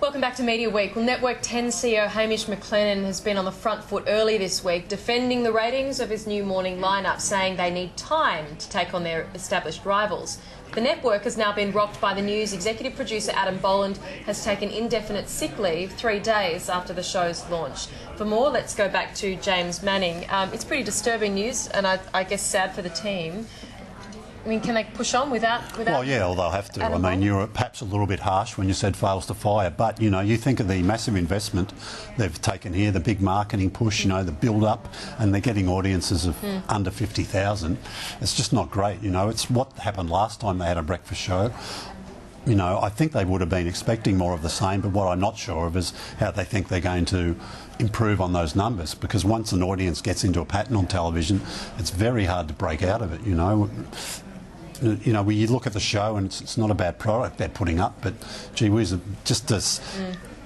Welcome back to Media Week. Well, Network 10 CEO Hamish McLennan has been on the front foot early this week, defending the ratings of his new morning lineup, saying they need time to take on their established rivals. The network has now been rocked by the news. Executive producer Adam Boland has taken indefinite sick leave 3 days after the show's launch. For more, let's go back to James Manning. It's pretty disturbing news, and I guess sad for the team. I mean, can they push on without Well, yeah, well, they'll have to. Adam I mean, Boland? you were perhaps a little bit harsh when you said fails to fire, but, you know, you think of the massive investment they've taken here, the big marketing push, you know, the build-up, and they're getting audiences of under 50,000. It's just not great, you know. It's what happened last time they had a breakfast show. You know, I think they would have been expecting more of the same, but what I'm not sure of is how they think they're going to improve on those numbers, because once an audience gets into a pattern on television, it's very hard to break out of it, you know. You know, when you look at the show, and it's not a bad product they're putting up, but gee whiz, just as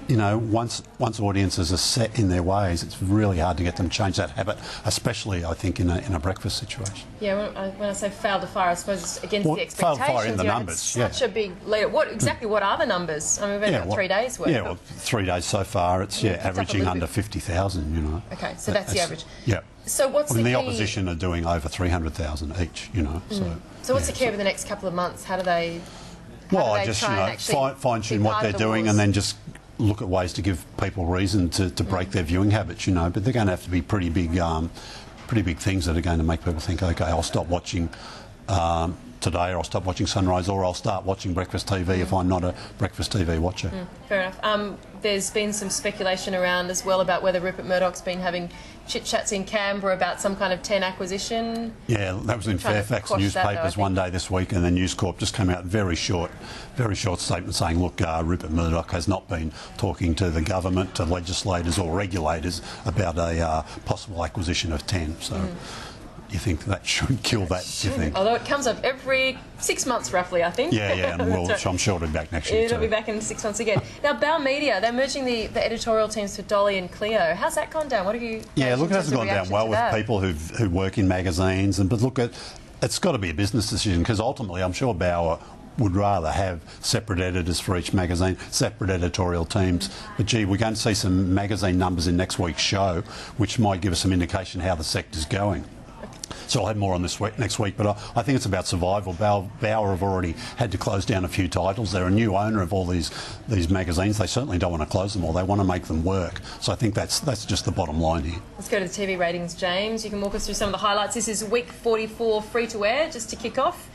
you know, once audiences are set in their ways, it's really hard to get them to change that habit, especially I think in a breakfast situation. Yeah, when I say fail to fire, I suppose it's against the Fail expectations. to fire in the You know, numbers, it's yeah. such a big leader. What are the numbers? I mean, we've only got 3 days worth. Yeah, well, 3 days so far. It's averaging under 50,000. You know. Okay, so that's the average. Yeah. So what's the key? opposition are doing over 300,000 each. You know. So what's the key over the next couple of months? How do they? Well, I just, you know, fine-tune what they're doing, and then just look at ways to give people reason to break their viewing habits, you know. But they're going to have to be pretty big things that are going to make people think, OK, I'll stop watching today, or I'll stop watching Sunrise, or I'll start watching breakfast TV if I'm not a breakfast TV watcher. Fair enough. There's been some speculation around as well about whether Rupert Murdoch's been having chit-chats in Canberra about some kind of 10 acquisition. Yeah, that was in Fairfax newspapers one day this week, and then News Corp just came out very short statement saying, look, Rupert Murdoch has not been talking to the government, to legislators or regulators about a possible acquisition of 10. So you think that should kill that, do you think? Although it comes up every 6 months roughly, I think. Yeah, and I'm sure it'll be back next year It'll too. be back in 6 months again. Now, Bauer Media, they're merging the editorial teams for Dolly and Cleo. How's that gone down? What have you... Yeah, look, it hasn't gone down well with people who work in magazines. But look, it's got to be a business decision, because ultimately I'm sure Bauer would rather have separate editors for each magazine, separate editorial teams. But gee, we're going to see some magazine numbers in next week's show, which might give us some indication how the sector's going. So I'll have more on this next week, but I think it's about survival. Bauer have already had to close down a few titles. They're a new owner of all these magazines. They certainly don't want to close them all. They want to make them work. So I think that's just the bottom line here. Let's go to the TV ratings, James. You can walk us through some of the highlights. This is week 44 free-to-air, just to kick off.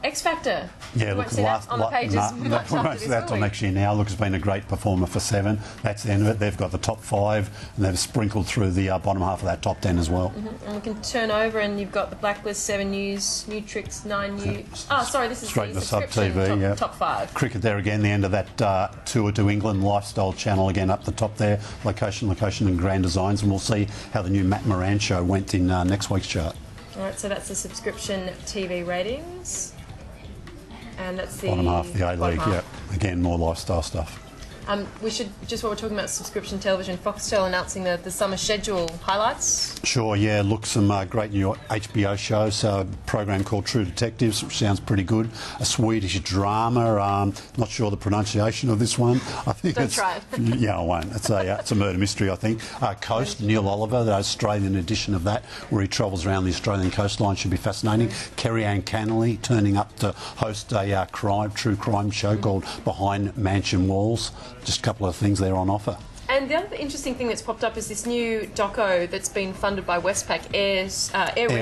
X Factor. Yeah, look, on the pages much no, after this, that's on next year now. Look, it's been a great performer for 7. That's the end of it. They've got the top 5, and they've sprinkled through the bottom half of that top 10 as well. And we can turn over, and you've got the Blacklist, 7 News, New Tricks, 9 News. Oh, sorry, this is straight the to Sub subscription TV. top 5. Cricket there again. The end of that tour to England lifestyle channel again up the top there. Location, and grand designs, and we'll see how the new Matt Moran show went in next week's chart. All right, so that's the subscription TV ratings. And that's the bottom half, the A-League, yeah. Again, more lifestyle stuff. We should, just while we're talking about subscription television, Foxtel announcing the summer schedule highlights. Sure, yeah. Look, some great new HBO shows. A program called True Detectives, which sounds pretty good. A Swedish drama. Not sure the pronunciation of this one. I think Don't try it. Yeah, I won't. It's a murder mystery, I think. Coast, Neil Oliver, the Australian edition of that, where he travels around the Australian coastline, should be fascinating. Kerry-Ann Cannelly turning up to host a true crime show called Behind Mansion Walls. Just a couple of things there on offer. And the other interesting thing that's popped up is this new doco that's been funded by Westpac, Air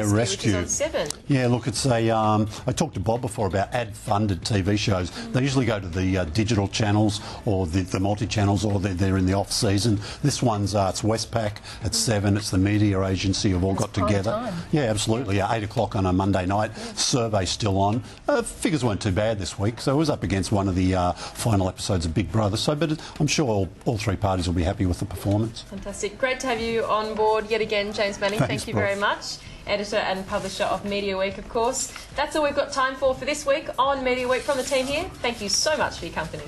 Rescue, which is on 7. Yeah, look, it's a... I talked to Bob before about ad-funded TV shows. They usually go to the digital channels or the multi-channels, or they're in the off-season. This one's it's Westpac at 7. It's the media agency who've all got together. Time. Yeah, absolutely. 8 o'clock on a Monday night. Survey's still on. Figures weren't too bad this week, so it was up against one of the final episodes of Big Brother. So, but I'm sure all 3 parties will be happy with the performance. Fantastic. Great to have you on board yet again, James Manning. Thank you very much. Editor and publisher of Media Week, of course. That's all we've got time for this week on Media Week from the team here. Thank you so much for your company.